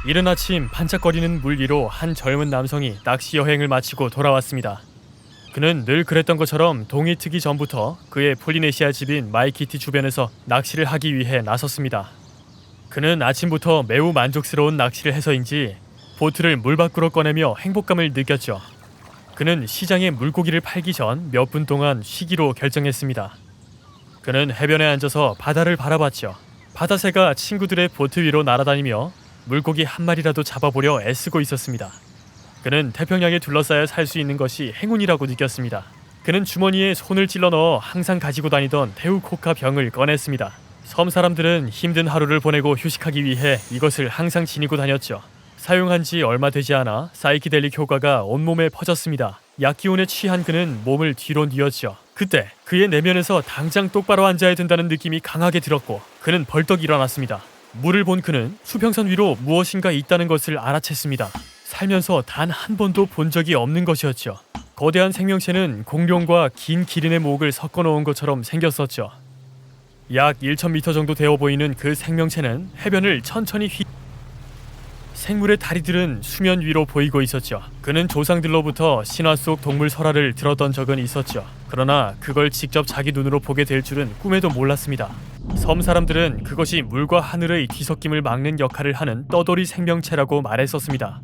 이른 아침 반짝거리는 물 위로 한 젊은 남성이 낚시 여행을 마치고 돌아왔습니다. 그는 늘 그랬던 것처럼 동이 트기 전부터 그의 폴리네시아 집인 마이키티 주변에서 낚시를 하기 위해 나섰습니다. 그는 아침부터 매우 만족스러운 낚시를 해서인지 보트를 물 밖으로 꺼내며 행복감을 느꼈죠. 그는 시장에 물고기를 팔기 전 몇 분 동안 쉬기로 결정했습니다. 그는 해변에 앉아서 바다를 바라봤죠. 바다새가 친구들의 보트 위로 날아다니며 물고기 한 마리라도 잡아보려 애쓰고 있었습니다. 그는 태평양에 둘러싸여 살 수 있는 것이 행운이라고 느꼈습니다. 그는 주머니에 손을 찔러 넣어 항상 가지고 다니던 데우코카 병을 꺼냈습니다. 섬 사람들은 힘든 하루를 보내고 휴식하기 위해 이것을 항상 지니고 다녔죠. 사용한 지 얼마 되지 않아 사이키델릭 효과가 온몸에 퍼졌습니다. 약기운에 취한 그는 몸을 뒤로 뉘었죠. 그때 그의 내면에서 당장 똑바로 앉아야 된다는 느낌이 강하게 들었고 그는 벌떡 일어났습니다. 물을 본 그는 수평선 위로 무엇인가 있다는 것을 알아챘습니다. 살면서 단 한 번도 본 적이 없는 것이었죠. 거대한 생명체는 공룡과 긴 기린의 목을 섞어 놓은 것처럼 생겼었죠. 약 1,000m 정도 되어 보이는 그 생명체는 해변을 천천히 생물의 다리들은 수면 위로 보이고 있었죠. 그는 조상들로부터 신화 속 동물 설화를 들었던 적은 있었죠. 그러나 그걸 직접 자기 눈으로 보게 될 줄은 꿈에도 몰랐습니다. 섬 사람들은 그것이 물과 하늘의 뒤섞임을 막는 역할을 하는 떠돌이 생명체라고 말했었습니다.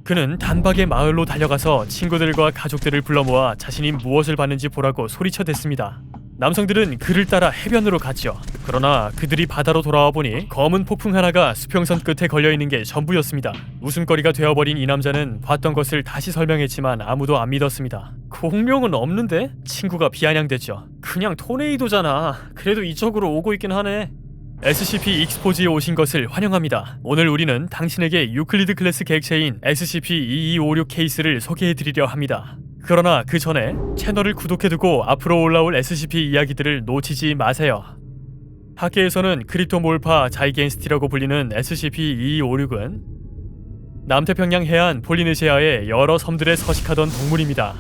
그는 단박에 마을로 달려가서 친구들과 가족들을 불러 모아 자신이 무엇을 봤는지 보라고 소리쳐댔습니다. 남성들은 그를 따라 해변으로 갔죠. 그러나 그들이 바다로 돌아와 보니 검은 폭풍 하나가 수평선 끝에 걸려있는 게 전부였습니다. 웃음거리가 되어버린 이 남자는 봤던 것을 다시 설명했지만 아무도 안 믿었습니다. 공룡은 없는데? 친구가 비아냥댔죠. 그냥 토네이도잖아. 그래도 이쪽으로 오고 있긴 하네. SCP 익스포즈에 오신 것을 환영합니다. 오늘 우리는 당신에게 유클리드 클래스 객체인 SCP-2256 케이스를 소개해드리려 합니다. 그러나 그 전에 채널을 구독해두고 앞으로 올라올 SCP 이야기들을 놓치지 마세요. 학계에서는 크립토몰파 자이겐스티라고 불리는 SCP-2256은 남태평양 해안 폴리네시아의 여러 섬들에 서식하던 동물입니다.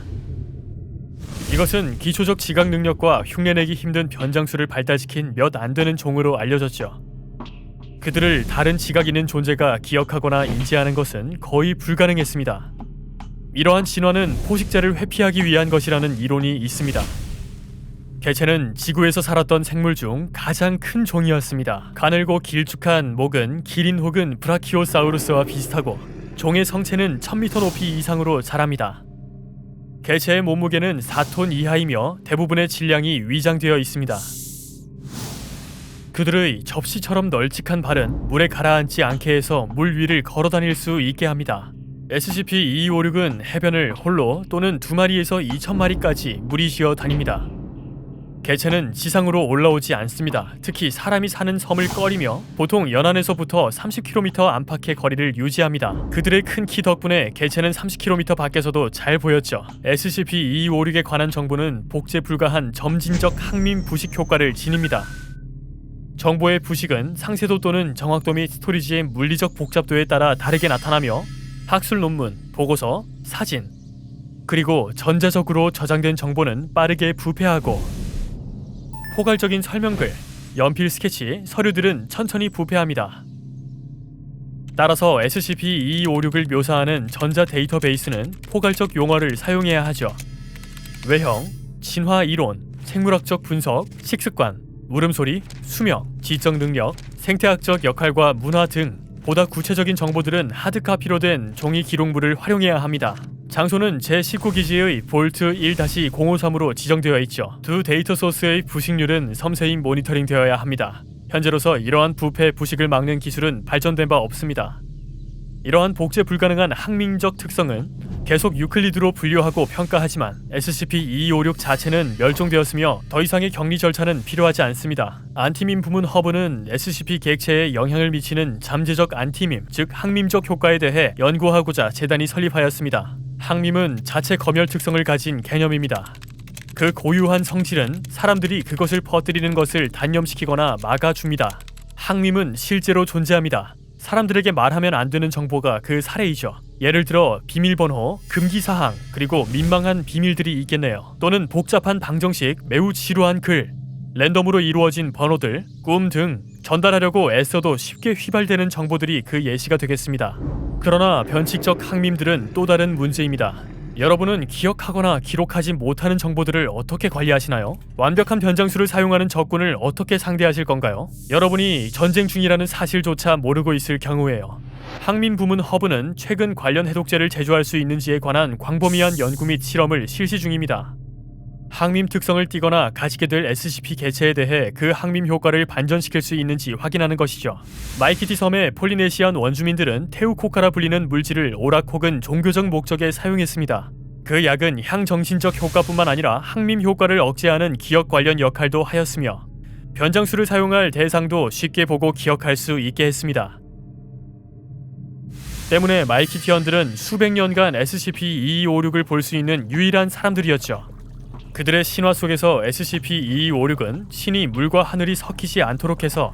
이것은 기초적 지각 능력과 흉내내기 힘든 변장수를 발달시킨 몇 안 되는 종으로 알려졌죠. 그들을 다른 지각 있는 존재가 기억하거나 인지하는 것은 거의 불가능했습니다. 이러한 진화는 포식자를 회피하기 위한 것이라는 이론이 있습니다. 개체는 지구에서 살았던 생물 중 가장 큰 종이었습니다. 가늘고 길쭉한 목은 기린 혹은 브라키오사우루스와 비슷하고 종의 성체는 1000m 높이 이상으로 자랍니다. 개체의 몸무게는 4톤 이하이며 대부분의 질량이 위장되어 있습니다. 그들의 접시처럼 널찍한 발은 물에 가라앉지 않게 해서 물 위를 걸어다닐 수 있게 합니다. SCP-2256은 해변을 홀로 또는 2마리에서 2,000마리까지 무리지어 다닙니다. 개체는 지상으로 올라오지 않습니다. 특히 사람이 사는 섬을 꺼리며 보통 연안에서부터 30km 안팎의 거리를 유지합니다. 그들의 큰 키 덕분에 개체는 30km 밖에서도 잘 보였죠. SCP-2256에 관한 정보는 복제 불가한 점진적 항민 부식 효과를 지닙니다. 정보의 부식은 상세도 또는 정확도 및 스토리지의 물리적 복잡도에 따라 다르게 나타나며 학술 논문, 보고서, 사진, 그리고 전자적으로 저장된 정보는 빠르게 부패하고 포괄적인 설명글, 연필 스케치, 서류들은 천천히 부패합니다. 따라서 SCP-2256을 묘사하는 전자 데이터베이스는 포괄적 용어를 사용해야 하죠. 외형, 진화 이론, 생물학적 분석, 식습관, 울음소리, 수명, 지적 능력, 생태학적 역할과 문화 등 보다 구체적인 정보들은 하드카피로 된 종이 기록물을 활용해야 합니다. 장소는 제19기지의 볼트 1-053으로 지정되어 있죠. 두 데이터 소스의 부식률은 섬세히 모니터링되어야 합니다. 현재로서 이러한 부패 부식을 막는 기술은 발전된 바 없습니다. 이러한 복제 불가능한 항민적 특성은 계속 유클리드로 분류하고 평가하지만 SCP-2256 자체는 멸종되었으며 더 이상의 격리 절차는 필요하지 않습니다. 안티밈 부문 허브는 SCP 객체에 영향을 미치는 잠재적 안티밈, 즉 항밈적 효과에 대해 연구하고자 재단이 설립하였습니다. 항밈은 자체 검열 특성을 가진 개념입니다. 그 고유한 성질은 사람들이 그것을 퍼뜨리는 것을 단념시키거나 막아줍니다. 항밈은 실제로 존재합니다. 사람들에게 말하면 안 되는 정보가 그 사례이죠. 예를 들어 비밀번호, 금기사항, 그리고 민망한 비밀들이 있겠네요. 또는 복잡한 방정식, 매우 지루한 글, 랜덤으로 이루어진 번호들, 꿈 등 전달하려고 애써도 쉽게 휘발되는 정보들이 그 예시가 되겠습니다. 그러나 변칙적 항밈들은 또 다른 문제입니다. 여러분은 기억하거나 기록하지 못하는 정보들을 어떻게 관리하시나요? 완벽한 변장수를 사용하는 적군을 어떻게 상대하실 건가요? 여러분이 전쟁 중이라는 사실조차 모르고 있을 경우에요. 항민 부문 허브는 최근 관련 해독제를 제조할 수 있는지에 관한 광범위한 연구 및 실험을 실시 중입니다. 항밈 특성을 띠거나 가지게 될 SCP 개체에 대해 그 항밈 효과를 반전시킬 수 있는지 확인하는 것이죠. 마이키티 섬의 폴리네시안 원주민들은 테우코카라 불리는 물질을 오락 혹은 종교적 목적에 사용했습니다. 그 약은 향정신적 효과뿐만 아니라 항밈 효과를 억제하는 기억 관련 역할도 하였으며 변장수를 사용할 대상도 쉽게 보고 기억할 수 있게 했습니다. 때문에 마이키티언들은 수백 년간 SCP-2256을 볼 수 있는 유일한 사람들이었죠. 그들의 신화 속에서 SCP-2256은 신이 물과 하늘이 섞이지 않도록 해서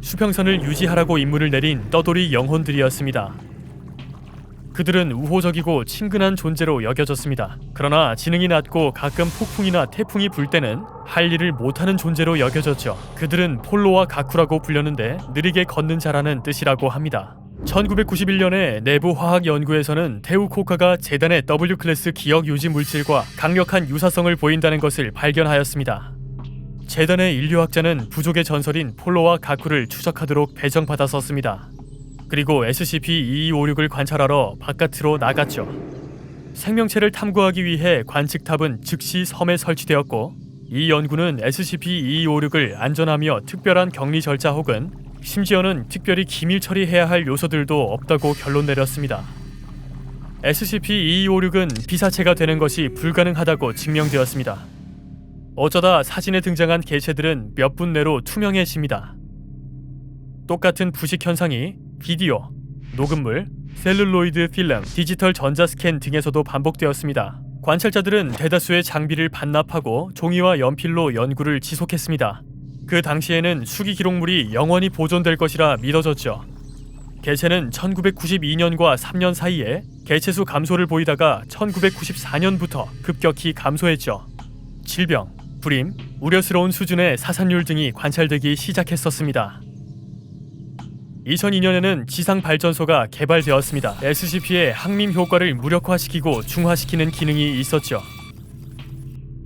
수평선을 유지하라고 임무를 내린 떠돌이 영혼들이었습니다. 그들은 우호적이고 친근한 존재로 여겨졌습니다. 그러나 지능이 낮고 가끔 폭풍이나 태풍이 불 때는 할 일을 못하는 존재로 여겨졌죠. 그들은 폴로와 가쿠라고 불렸는데 느리게 걷는 자라는 뜻이라고 합니다. 1991년에 내부 화학 연구에서는 테우코카가 재단의 W클래스 기억 유지 물질과 강력한 유사성을 보인다는 것을 발견하였습니다. 재단의 인류학자는 부족의 전설인 폴로와 가쿠를 추적하도록 배정받았었습니다. 그리고 SCP-2256을 관찰하러 바깥으로 나갔죠. 생명체를 탐구하기 위해 관측탑은 즉시 섬에 설치되었고 이 연구는 SCP-2256을 안전하며 특별한 격리 절차 혹은 심지어는 특별히 기밀 처리해야 할 요소들도 없다고 결론 내렸습니다. SCP-2256은 피사체가 되는 것이 불가능하다고 증명되었습니다. 어쩌다 사진에 등장한 개체들은 몇 분 내로 투명해집니다. 똑같은 부식 현상이 비디오, 녹음물, 셀룰로이드 필름, 디지털 전자 스캔 등에서도 반복되었습니다. 관찰자들은 대다수의 장비를 반납하고 종이와 연필로 연구를 지속했습니다. 그 당시에는 수기 기록물이 영원히 보존될 것이라 믿어졌죠. 개체는 1992년과 3년 사이에 개체수 감소를 보이다가 1994년부터 급격히 감소했죠. 질병, 불임, 우려스러운 수준의 사산율 등이 관찰되기 시작했었습니다. 2002년에는 지상발전소가 개발되었습니다. SCP의 항밈 효과를 무력화시키고 중화시키는 기능이 있었죠.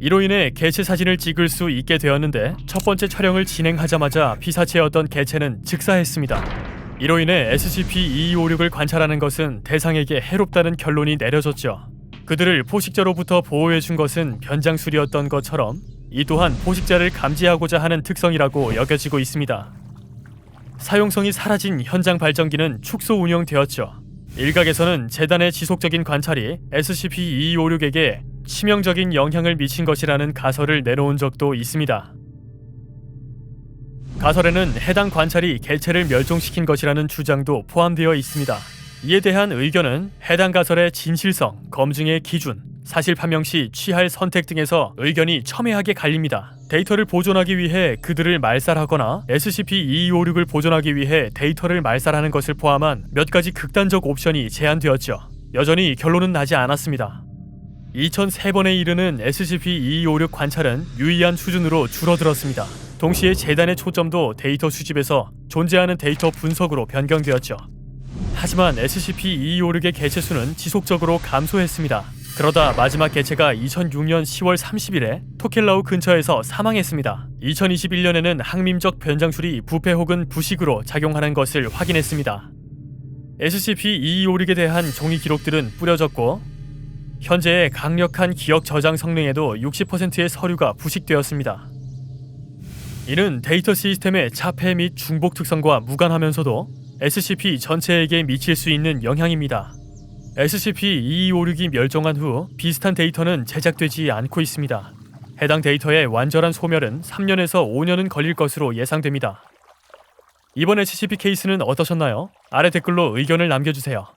이로 인해 개체 사진을 찍을 수 있게 되었는데 첫 번째 촬영을 진행하자마자 피사체였던 개체는 즉사했습니다. 이로 인해 SCP-2256을 관찰하는 것은 대상에게 해롭다는 결론이 내려졌죠. 그들을 포식자로부터 보호해준 것은 변장술이었던 것처럼 이 또한 포식자를 감지하고자 하는 특성이라고 여겨지고 있습니다. 사용성이 사라진 현장 발전기는 축소 운영되었죠. 일각에서는 재단의 지속적인 관찰이 SCP-2256에게 치명적인 영향을 미친 것이라는 가설을 내놓은 적도 있습니다. 가설에는 해당 관찰이 개체를 멸종시킨 것이라는 주장도 포함되어 있습니다. 이에 대한 의견은 해당 가설의 진실성, 검증의 기준, 사실 판명 시 취할 선택 등에서 의견이 첨예하게 갈립니다. 데이터를 보존하기 위해 그들을 말살하거나 SCP-2256을 보존하기 위해 데이터를 말살하는 것을 포함한 몇 가지 극단적 옵션이 제안되었죠. 여전히 결론은 나지 않았습니다. 2003번에 이르는 SCP-2256 관찰은 유의한 수준으로 줄어들었습니다. 동시에 재단의 초점도 데이터 수집에서 존재하는 데이터 분석으로 변경되었죠. 하지만 SCP-2256의 개체수는 지속적으로 감소했습니다. 그러다 마지막 개체가 2006년 10월 30일에 토켈라우 근처에서 사망했습니다. 2021년에는 항밈적 변장술이 부패 혹은 부식으로 작용하는 것을 확인했습니다. SCP-2256에 대한 종이 기록들은 뿌려졌고 현재의 강력한 기억 저장 성능에도 60%의 서류가 부식되었습니다. 이는 데이터 시스템의 차폐 및 중복 특성과 무관하면서도 SCP 전체에게 미칠 수 있는 영향입니다. SCP-2256이 멸종한 후 비슷한 데이터는 제작되지 않고 있습니다. 해당 데이터의 완전한 소멸은 3년에서 5년은 걸릴 것으로 예상됩니다. 이번 SCP 케이스는 어떠셨나요? 아래 댓글로 의견을 남겨주세요.